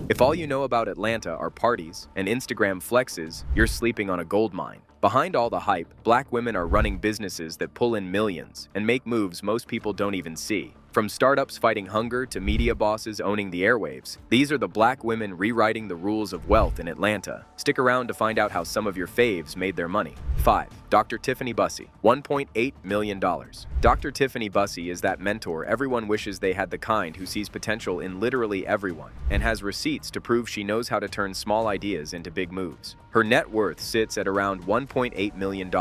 If all you know about Atlanta are parties and Instagram flexes, you're sleeping on a gold mine. Behind all the hype, black women are running businesses that pull in millions and make moves most people don't even see. From startups fighting hunger to media bosses owning the airwaves, these are the black women rewriting the rules of wealth in Atlanta. Stick around to find out how some of your faves made their money. 5. Dr. Tiffany Bussey, $1.8 million. Dr. Tiffany Bussey is that mentor everyone wishes they had, the kind who sees potential in literally everyone and has receipts to prove she knows how to turn small ideas into big moves. Her net worth sits at around $1.8 million,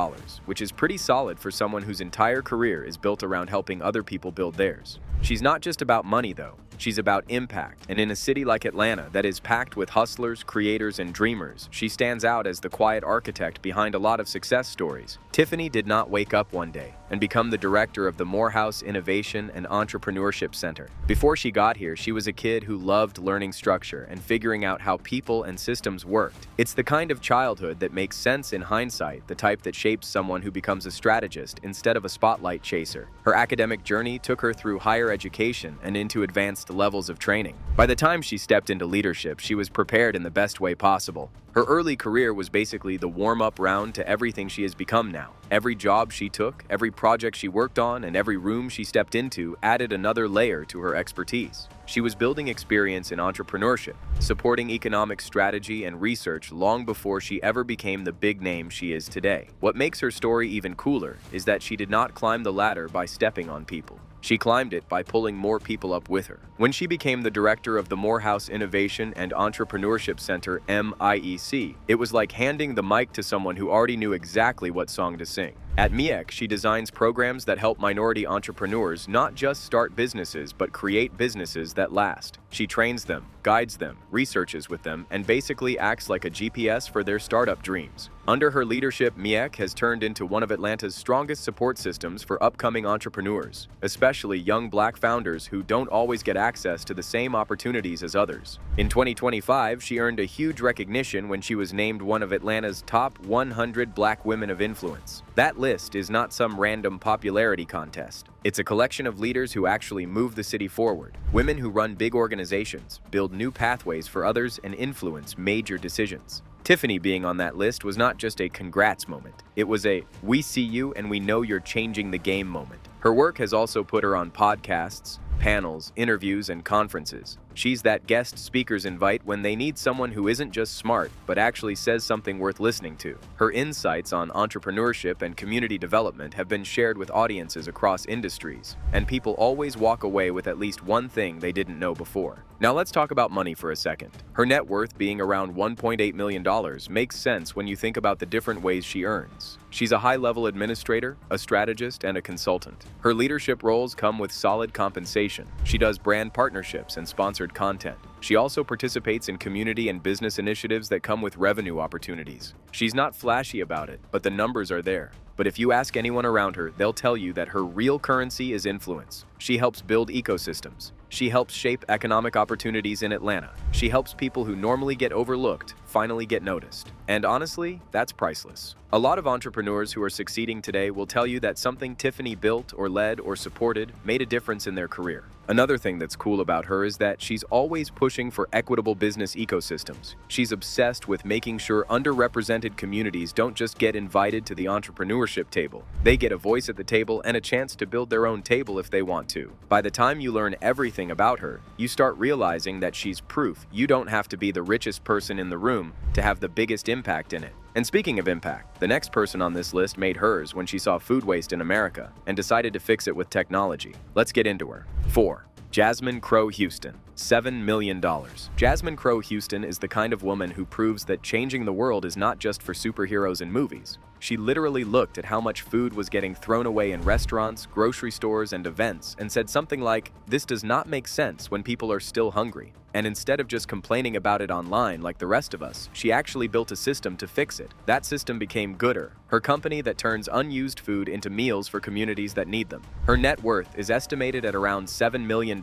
which is pretty solid for someone whose entire career is built around helping other people build theirs. She's not just about money though, she's about impact, and in a city like Atlanta that is packed with hustlers, creators, and dreamers, she stands out as the quiet architect behind a lot of success stories. Tiffany did not wake up one day and become the director of the Morehouse Innovation and Entrepreneurship Center. Before she got here, she was a kid who loved learning structure and figuring out how people and systems worked. It's the kind of childhood that makes sense in hindsight, the type that shapes someone who becomes a strategist instead of a spotlight chaser. Her academic journey took her through higher education and into advanced levels of training. By the time she stepped into leadership, she was prepared in the best way possible. Her early career was basically the warm-up round to everything she has become now. Every job she took, every project she worked on, and every room she stepped into added another layer to her expertise. She was building experience in entrepreneurship, supporting economic strategy and research long before she ever became the big name she is today. What makes her story even cooler is that she did not climb the ladder by stepping on people. She climbed it by pulling more people up with her. When she became the director of the Morehouse Innovation and Entrepreneurship Center, MECCA, it was like handing the mic to someone who already knew exactly what song to sing. At MECCA, she designs programs that help minority entrepreneurs not just start businesses, but create businesses that last. She trains them, guides them, researches with them, and basically acts like a GPS for their startup dreams. Under her leadership, MECCA has turned into one of Atlanta's strongest support systems for upcoming entrepreneurs, especially young black founders who don't always get access to the same opportunities as others. In 2025, she earned a huge recognition when she was named one of Atlanta's top 100 black women of influence. That list is not some random popularity contest. It's a collection of leaders who actually move the city forward. Women who run big organizations, build new pathways for others, and influence major decisions. Tiffany being on that list was not just a congrats moment. It was a we see you and we know you're changing the game moment. Her work has also put her on podcasts, panels, interviews, and conferences. She's that guest speakers invite when they need someone who isn't just smart, but actually says something worth listening to. Her insights on entrepreneurship and community development have been shared with audiences across industries, and people always walk away with at least one thing they didn't know before. Now let's talk about money for a second. Her net worth being around $1.8 million makes sense when you think about the different ways she earns. She's a high-level administrator, a strategist, and a consultant. Her leadership roles come with solid compensation. She does brand partnerships and sponsored content. She also participates in community and business initiatives that come with revenue opportunities. She's not flashy about it, but the numbers are there. But if you ask anyone around her, they'll tell you that her real currency is influence. She helps build ecosystems. She helps shape economic opportunities in Atlanta. She helps people who normally get overlooked finally get noticed. And honestly, that's priceless. A lot of entrepreneurs who are succeeding today will tell you that something Tiffany built or led or supported made a difference in their career. Another thing that's cool about her is that she's always pushing for equitable business ecosystems. She's obsessed with making sure underrepresented communities don't just get invited to the entrepreneurship table. They get a voice at the table and a chance to build their own table if they want to. By the time you learn everything about her, you start realizing that she's proof you don't have to be the richest person in the room to have the biggest impact in it. And speaking of impact, the next person on this list made hers when she saw food waste in America and decided to fix it with technology. Let's get into her. 4. Jasmine Crow-Houston, $7 million. Jasmine Crow-Houston is the kind of woman who proves that changing the world is not just for superheroes in movies. She literally looked at how much food was getting thrown away in restaurants, grocery stores, and events and said something like, "This does not make sense when people are still hungry." And instead of just complaining about it online like the rest of us, she actually built a system to fix it. That system became Gooder, her company that turns unused food into meals for communities that need them. Her net worth is estimated at around $7 million,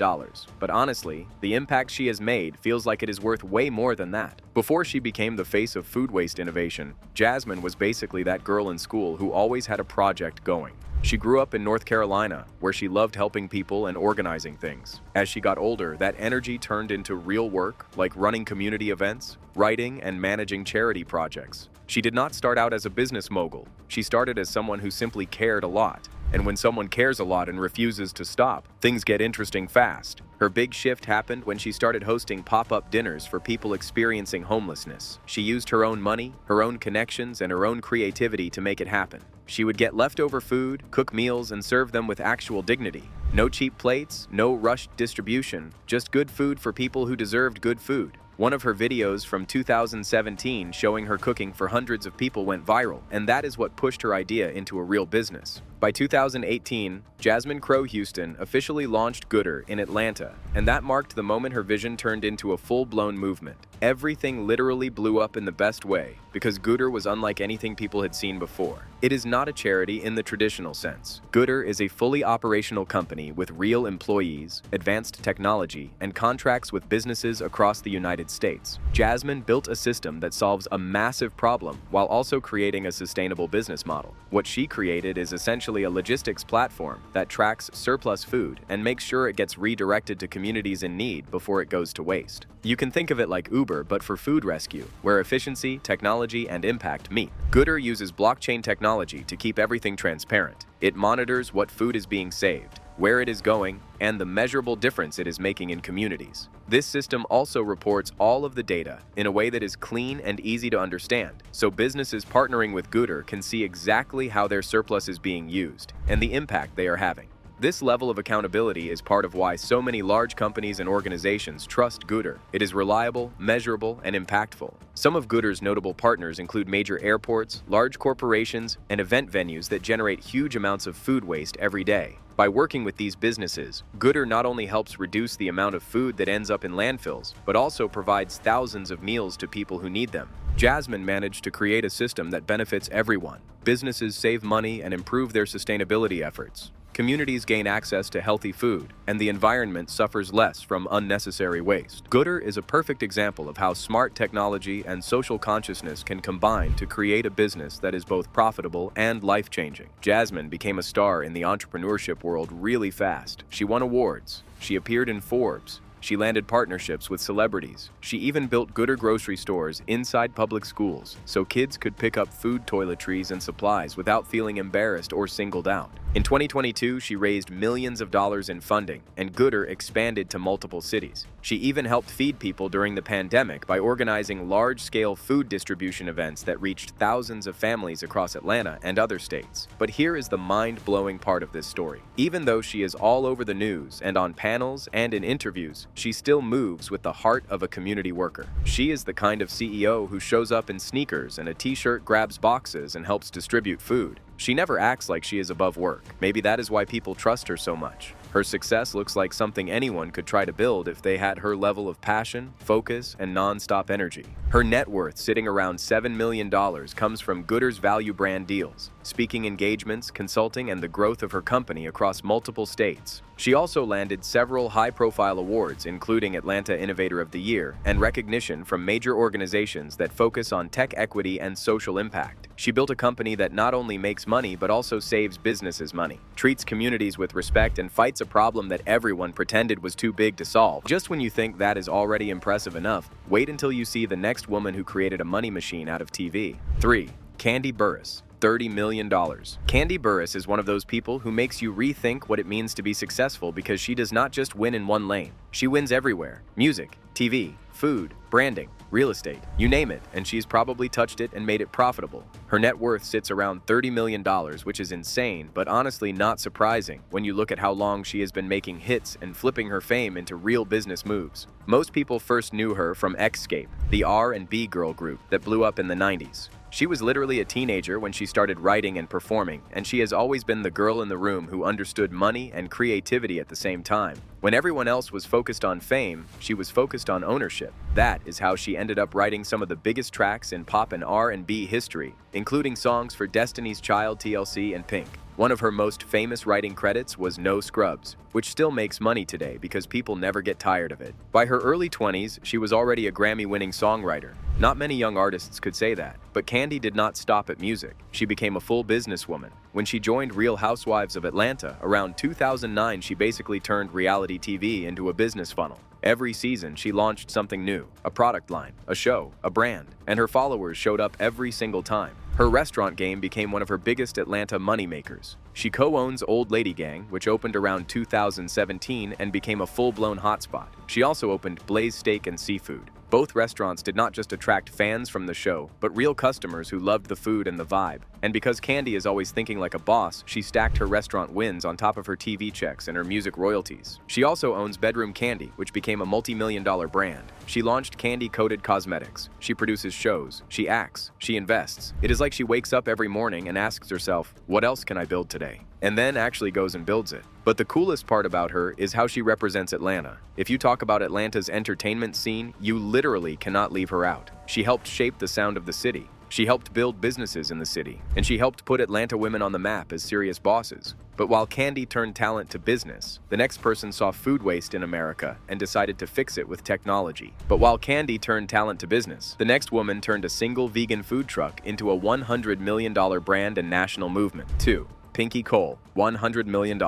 but honestly, the impact she has made feels like it is worth way more than that. Before she became the face of food waste innovation, Jasmine was basically that girl in school who always had a project going. She grew up in North Carolina, where she loved helping people and organizing things. As she got older, that energy turned into real work, like running community events, writing, and managing charity projects. She did not start out as a business mogul. She started as someone who simply cared a lot. And when someone cares a lot and refuses to stop, things get interesting fast. Her big shift happened when she started hosting pop-up dinners for people experiencing homelessness. She used her own money, her own connections, and her own creativity to make it happen. She would get leftover food, cook meals, and serve them with actual dignity. No cheap plates, no rushed distribution, just good food for people who deserved good food. One of her videos from 2017 showing her cooking for hundreds of people went viral, and that is what pushed her idea into a real business. By 2018, Jasmine Crow-Houston officially launched Gooder in Atlanta, and that marked the moment her vision turned into a full-blown movement. Everything literally blew up in the best way, because Gooder was unlike anything people had seen before. It is not a charity in the traditional sense. Gooder is a fully operational company with real employees, advanced technology, and contracts with businesses across the United States. Jasmine built a system that solves a massive problem while also creating a sustainable business model. What she created is essentially a logistics platform that tracks surplus food and makes sure it gets redirected to communities in need before it goes to waste. You can think of it like Uber, but for food rescue, where efficiency, technology, and impact meet. Gooder uses blockchain technology to keep everything transparent. It monitors what food is being saved, where it is going, and the measurable difference it is making in communities. This system also reports all of the data in a way that is clean and easy to understand, so businesses partnering with Gooder can see exactly how their surplus is being used and the impact they are having. This level of accountability is part of why so many large companies and organizations trust Gooder. It is reliable, measurable, and impactful. Some of Gooder's notable partners include major airports, large corporations, and event venues that generate huge amounts of food waste every day. By working with these businesses, Gooder not only helps reduce the amount of food that ends up in landfills, but also provides thousands of meals to people who need them. Jasmine managed to create a system that benefits everyone. Businesses save money and improve their sustainability efforts. Communities gain access to healthy food, and the environment suffers less from unnecessary waste. Gooder is a perfect example of how smart technology and social consciousness can combine to create a business that is both profitable and life-changing. Jasmine became a star in the entrepreneurship world really fast. She won awards. She appeared in Forbes. She landed partnerships with celebrities. She even built Gooder grocery stores inside public schools so kids could pick up food toiletries and supplies without feeling embarrassed or singled out. In 2022, she raised millions of dollars in funding, and Gooder expanded to multiple cities. She even helped feed people during the pandemic by organizing large-scale food distribution events that reached thousands of families across Atlanta and other states. But here is the mind-blowing part of this story. Even though she is all over the news and on panels and in interviews, she still moves with the heart of a community worker. She is the kind of CEO who shows up in sneakers and a t-shirt, grabs boxes, and helps distribute food. She never acts like she is above work. Maybe that is why people trust her so much. Her success looks like something anyone could try to build if they had her level of passion, focus, and non-stop energy. Her net worth, sitting around $7 million, comes from Gooder's value brand deals, speaking engagements, consulting, and the growth of her company across multiple states. She also landed several high-profile awards, including Atlanta Innovator of the Year, and recognition from major organizations that focus on tech equity and social impact. She built a company that not only makes money but also saves businesses money, treats communities with respect, and fights a problem that everyone pretended was too big to solve. Just when you think that is already impressive enough, wait until you see the next woman who created a money machine out of TV. 3. Kandi Burruss. $30 million. Kandi Burruss is one of those people who makes you rethink what it means to be successful because she does not just win in one lane. She wins everywhere. Music, TV, food, branding, real estate, you name it, and she's probably touched it and made it profitable. Her net worth sits around $30 million, which is insane, but honestly not surprising when you look at how long she has been making hits and flipping her fame into real business moves. Most people first knew her from Xscape, the R&B girl group that blew up in the 90s. She was literally a teenager when she started writing and performing, and she has always been the girl in the room who understood money and creativity at the same time. When everyone else was focused on fame, she was focused on ownership. That is how she ended up writing some of the biggest tracks in pop and R&B history, including songs for Destiny's Child, TLC, and Pink. One of her most famous writing credits was No Scrubs, which still makes money today because people never get tired of it. By her early 20s, she was already a Grammy-winning songwriter. Not many young artists could say that, but Kandi did not stop at music. She became a full businesswoman. When she joined Real Housewives of Atlanta around 2009, she basically turned reality TV into a business funnel. Every season, she launched something new, a product line, a show, a brand, and her followers showed up every single time. Her restaurant game became one of her biggest Atlanta moneymakers. She co-owns Old Lady Gang, which opened around 2017 and became a full-blown hotspot. She also opened Blaze Steak and Seafood. Both restaurants did not just attract fans from the show, but real customers who loved the food and the vibe. And because Kandi is always thinking like a boss, she stacked her restaurant wins on top of her TV checks and her music royalties. She also owns Bedroom Kandi, which became a multi-million-dollar brand. She launched Kandi Coated Cosmetics. She produces shows. She acts. She invests. It is like she wakes up every morning and asks herself, what else can I build today? And then actually goes and builds it. But the coolest part about her is how she represents Atlanta. If you talk about Atlanta's entertainment scene, you literally cannot leave her out. She helped shape the sound of the city. She helped build businesses in the city, and she helped put Atlanta women on the map as serious bosses. But while Kandi turned talent to business, the next person saw food waste in America and decided to fix it with technology. But while Kandi turned talent to business, the next woman turned a single vegan food truck into a $100 million brand and national movement. 2. Pinky Cole, $100 million.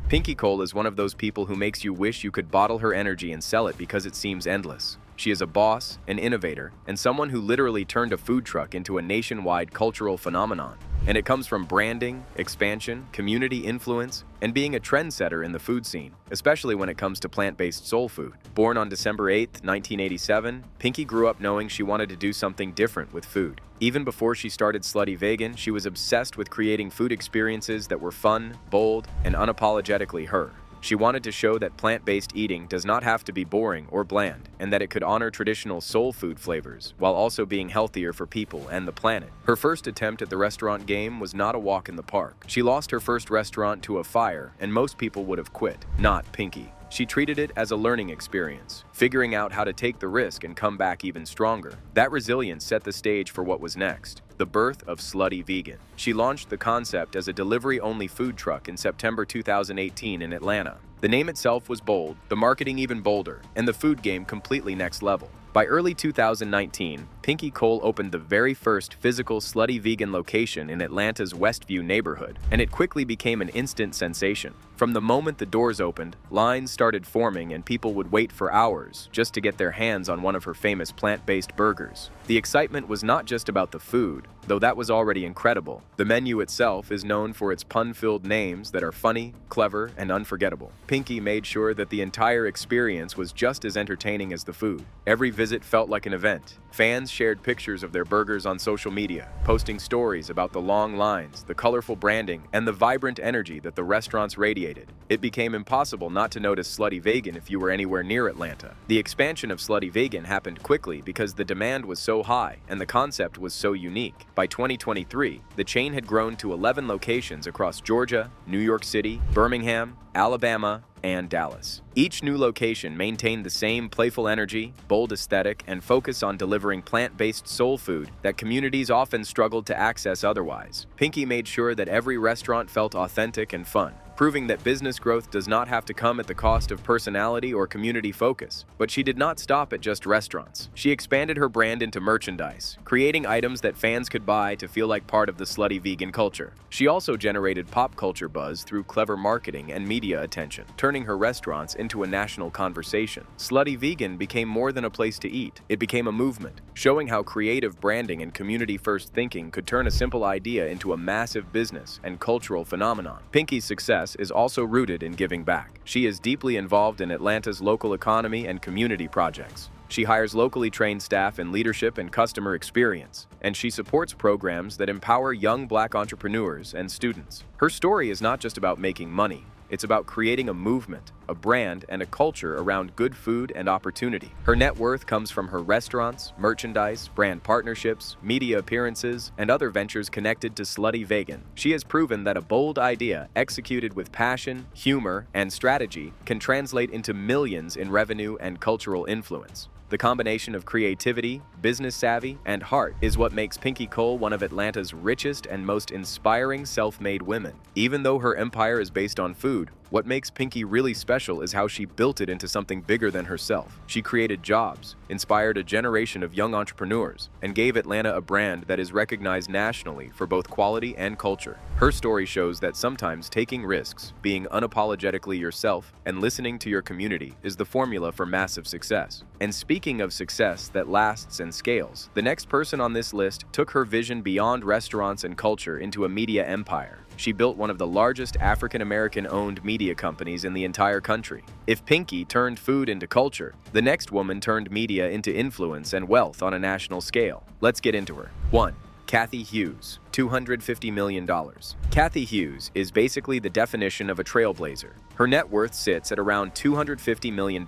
Pinky Cole is one of those people who makes you wish you could bottle her energy and sell it because it seems endless. She is a boss, an innovator, and someone who literally turned a food truck into a nationwide cultural phenomenon. And it comes from branding, expansion, community influence, and being a trendsetter in the food scene, especially when it comes to plant-based soul food. Born on December 8, 1987, Pinky grew up knowing she wanted to do something different with food. Even before she started Slutty Vegan, she was obsessed with creating food experiences that were fun, bold, and unapologetically her. She wanted to show that plant-based eating does not have to be boring or bland, and that it could honor traditional soul food flavors while also being healthier for people and the planet. Her first attempt at the restaurant game was not a walk in the park. She lost her first restaurant to a fire, and most people would have quit. Not Pinky. She treated it as a learning experience, figuring out how to take the risk and come back even stronger. That resilience set the stage for what was next, the birth of Slutty Vegan. She launched the concept as a delivery-only food truck in September 2018 in Atlanta. The name itself was bold, the marketing even bolder, and the food game completely next level. By early 2019, Pinky Cole opened the very first physical Slutty Vegan location in Atlanta's Westview neighborhood, and it quickly became an instant sensation. From the moment the doors opened, lines started forming and people would wait for hours just to get their hands on one of her famous plant-based burgers. The excitement was not just about the food, though that was already incredible. The menu itself is known for its pun-filled names that are funny, clever, and unforgettable. Pinky made sure that the entire experience was just as entertaining as the food. Every visit felt like an event. Fans shared pictures of their burgers on social media, posting stories about the long lines, the colorful branding, and the vibrant energy that the restaurants radiated. It became impossible not to notice Slutty Vegan if you were anywhere near Atlanta. The expansion of Slutty Vegan happened quickly because the demand was so high and the concept was so unique. By 2023, the chain had grown to 11 locations across Georgia, New York City, Birmingham, Alabama, and Dallas. Each new location maintained the same playful energy, bold aesthetic, and focus on delivering plant-based soul food that communities often struggled to access otherwise. Pinky made sure that every restaurant felt authentic and fun, proving that business growth does not have to come at the cost of personality or community focus. But she did not stop at just restaurants. She expanded her brand into merchandise, creating items that fans could buy to feel like part of the Slutty Vegan culture. She also generated pop culture buzz through clever marketing and media attention, turning her restaurants into a national conversation. Slutty Vegan became more than a place to eat. It became a movement, showing how creative branding and community-first thinking could turn a simple idea into a massive business and cultural phenomenon. Pinky's success is also rooted in giving back. She is deeply involved in Atlanta's local economy and community projects. She hires locally trained staff in leadership and customer experience, and she supports programs that empower young Black entrepreneurs and students. Her story is not just about making money. It's about creating a movement, a brand, and a culture around good food and opportunity. Her net worth comes from her restaurants, merchandise, brand partnerships, media appearances, and other ventures connected to Slutty Vegan. She has proven that a bold idea executed with passion, humor, and strategy can translate into millions in revenue and cultural influence. The combination of creativity, business savvy, and heart is what makes Pinky Cole one of Atlanta's richest and most inspiring self-made women. Even though her empire is based on food, What makes Pinky really special is how she built it into something bigger than herself. She created jobs, inspired a generation of young entrepreneurs, and gave Atlanta a brand that is recognized nationally for both quality and culture. Her story shows that sometimes taking risks, being unapologetically yourself, and listening to your community is the formula for massive success. And speaking of success that lasts and scales, the next person on this list took her vision beyond restaurants and culture into a media empire. She built one of the largest African-American-owned media companies in the entire country. If Pinky turned food into culture, the next woman turned media into influence and wealth on a national scale. Let's get into her. 1. Kandi Hughes, $250 million. Kandi Hughes is basically the definition of a trailblazer. Her net worth sits at around $250 million,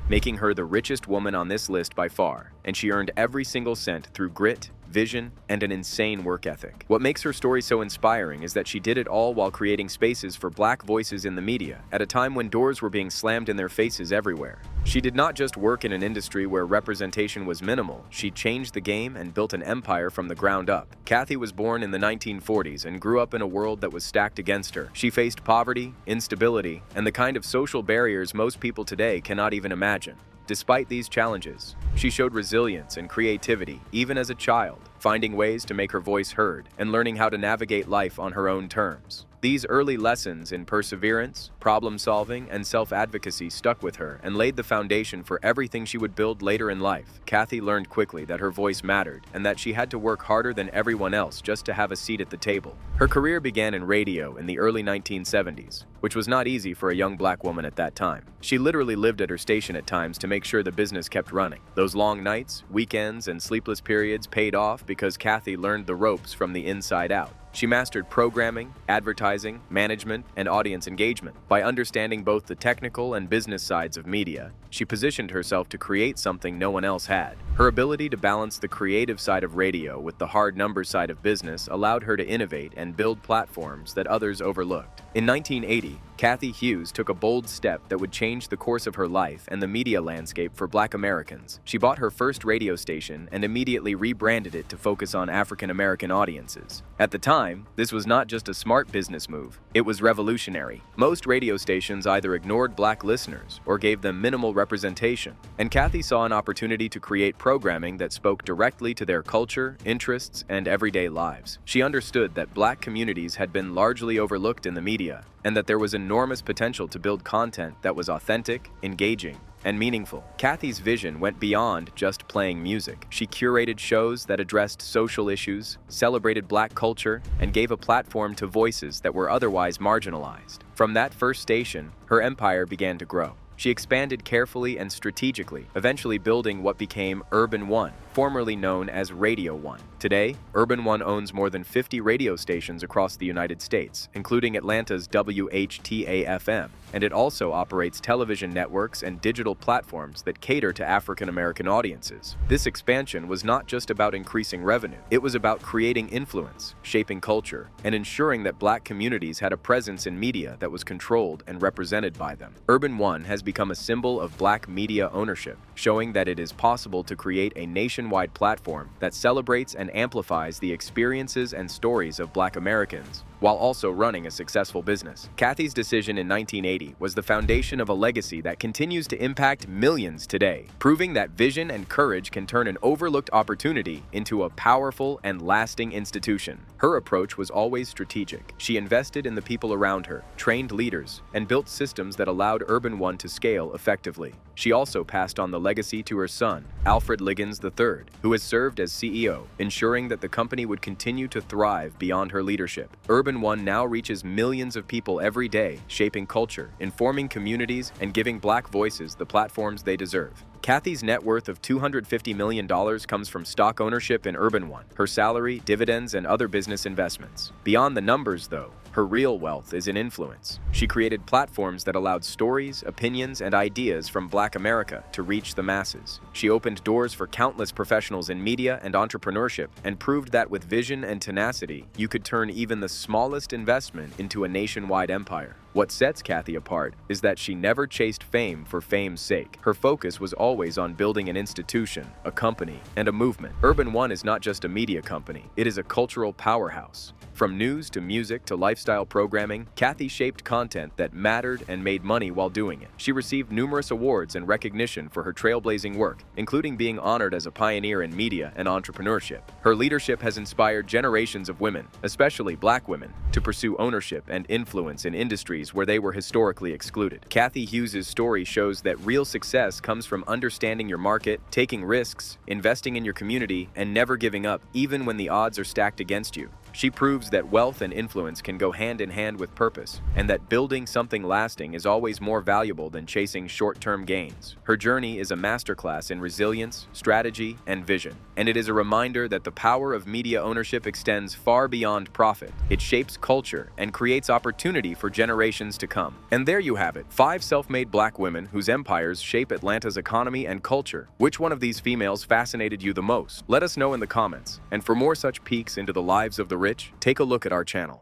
making her the richest woman on this list by far, and she earned every single cent through grit, vision, and an insane work ethic. What makes her story so inspiring is that she did it all while creating spaces for Black voices in the media at a time when doors were being slammed in their faces everywhere. She did not just work in an industry where representation was minimal, she changed the game and built an empire from the ground up. Kandi was born in the 1940s and grew up in a world that was stacked against her. She faced poverty, instability, and the kind of social barriers most people today cannot even imagine. Despite these challenges, she showed resilience and creativity even as a child, finding ways to make her voice heard and learning how to navigate life on her own terms. These early lessons in perseverance, problem-solving, and self-advocacy stuck with her and laid the foundation for everything she would build later in life. Kandi learned quickly that her voice mattered and that she had to work harder than everyone else just to have a seat at the table. Her career began in radio in the early 1970s, which was not easy for a young Black woman at that time. She literally lived at her station at times to make sure the business kept running. Those long nights, weekends, and sleepless periods paid off because Kandi learned the ropes from the inside out. She mastered programming, advertising, management, and audience engagement. By understanding both the technical and business sides of media, she positioned herself to create something no one else had. Her ability to balance the creative side of radio with the hard numbers side of business allowed her to innovate and build platforms that others overlooked. In 1980, Kandi Hughes took a bold step that would change the course of her life and the media landscape for Black Americans. She bought her first radio station and immediately rebranded it to focus on African American audiences. At the time, this was not just a smart business move, it was revolutionary. Most radio stations either ignored Black listeners or gave them minimal representation, and Kandi saw an opportunity to create programming that spoke directly to their culture, interests, and everyday lives. She understood that Black communities had been largely overlooked in the media, and that there was enormous potential to build content that was authentic, engaging, and meaningful. Kandi's vision went beyond just playing music. She curated shows that addressed social issues, celebrated Black culture, and gave a platform to voices that were otherwise marginalized. From that first station, her empire began to grow. She expanded carefully and strategically, eventually building what became Urban One, formerly known as Radio One. Today, Urban One owns more than 50 radio stations across the United States, including Atlanta's WHTA-FM, and it also operates television networks and digital platforms that cater to African American audiences. This expansion was not just about increasing revenue, it was about creating influence, shaping culture, and ensuring that Black communities had a presence in media that was controlled and represented by them. Urban One has become a symbol of Black media ownership, showing that it is possible to create a nationwide platform that celebrates and amplifies the experiences and stories of Black Americans, while also running a successful business. Kandi's decision in 1980 was the foundation of a legacy that continues to impact millions today, proving that vision and courage can turn an overlooked opportunity into a powerful and lasting institution. Her approach was always strategic. She invested in the people around her, trained leaders, and built systems that allowed Urban One to scale effectively. She also passed on the legacy to her son, Alfred Liggins III, who has served as CEO, ensuring that the company would continue to thrive beyond her leadership. Urban One now reaches millions of people every day, shaping culture, informing communities, and giving Black voices the platforms they deserve. Kandi's net worth of $250 million comes from stock ownership in Urban One, her salary, dividends, and other business investments. Beyond the numbers, though, her real wealth is in influence. She created platforms that allowed stories, opinions, and ideas from Black America to reach the masses. She opened doors for countless professionals in media and entrepreneurship and proved that with vision and tenacity, you could turn even the smallest investment into a nationwide empire. What sets Kandi apart is that she never chased fame for fame's sake. Her focus was always on building an institution, a company, and a movement. Urban One is not just a media company, it is a cultural powerhouse. From news to music to lifestyle programming, Kandi shaped content that mattered and made money while doing it. She received numerous awards and recognition for her trailblazing work, including being honored as a pioneer in media and entrepreneurship. Her leadership has inspired generations of women, especially Black women, to pursue ownership and influence in industries where they were historically excluded. Kandi Hughes' story shows that real success comes from understanding your market, taking risks, investing in your community, and never giving up, even when the odds are stacked against you. She proves that wealth and influence can go hand in hand with purpose, and that building something lasting is always more valuable than chasing short-term gains. Her journey is a masterclass in resilience, strategy, and vision, and it is a reminder that the power of media ownership extends far beyond profit. It shapes culture and creates opportunity for generations to come. And there you have it, 5 self-made Black women whose empires shape Atlanta's economy and culture. Which one of these females fascinated you the most? Let us know in the comments. And for more such peeks into the lives of the rich, take a look at our channel.